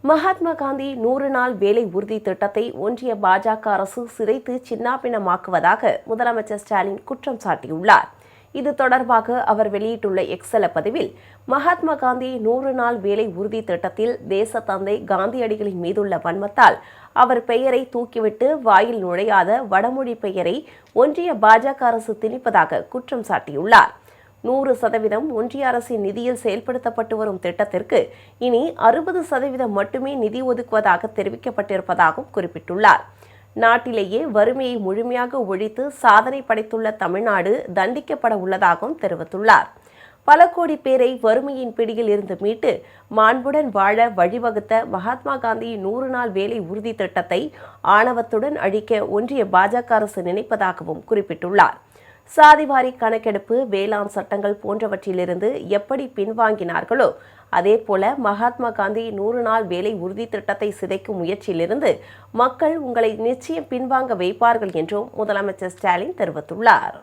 மகாத்மா காந்தி 100 நாள் வேலை உறுதி திட்டத்தை ஒன்றிய பாஜக அரசு சிதைத்து சின்னாபின்னமாக்குவதாக முதலமைச்சர் ஸ்டாலின் குற்றம் சாட்டியுள்ளார். இது தொடர்பாக அவர் வெளியிட்டுள்ள எக்ஸல பதிவில், மகாத்மா காந்தி 100 நாள் வேலை உறுதி திட்டத்தில் தேச தந்தை காந்தியடிகளின் மீதுள்ள வன்மத்தால் அவர் பெயரை தூக்கிவிட்டு வாயில் நுழையாத வடமொழி பெயரை ஒன்றிய பாஜக அரசு திணிப்பதாக குற்றம் சாட்டியுள்ளார். 100% ஒன்றிய அரசின் நிதியில் செயல்படுத்தப்பட்டு வரும் திட்டத்திற்கு இனி 60% மட்டுமே நிதி ஒதுக்குவதாக தெரிவிக்கப்பட்டிருப்பதாகவும் குறிப்பிட்டுள்ளார். நாட்டிலேயே வறுமையை முழுமையாக ஒழித்து சாதனை படைத்துள்ள தமிழ்நாடு தண்டிக்கப்பட உள்ளதாகவும் தெரிவித்துள்ளார். பல கோடி பேரை வறுமையின் பிடியில் இருந்து மீட்டு மாண்புடன் வாழ வழிவகுத்த மகாத்மா காந்தி 100 நாள் வேலை உறுதி திட்டத்தை ஆணவத்துடன் அழிக்க ஒன்றிய பாஜக அரசு நினைப்பதாகவும் குறிப்பிட்டுள்ளார். சாதிவாரி கணக்கெடுப்பு, வேளாண் சட்டங்கள் போன்றவற்றிலிருந்து எப்படி பின்வாங்கினார்களோ அதேபோல மகாத்மா காந்தி 100 நாள் வேலை உறுதி திட்டத்தை சிதைக்கும் முயற்சியிலிருந்து மக்கள் உங்களை நிச்சயம் பின்வாங்க வைப்பார்கள் என்றும் முதலமைச்சர் ஸ்டாலின் தெரிவித்துள்ளார்.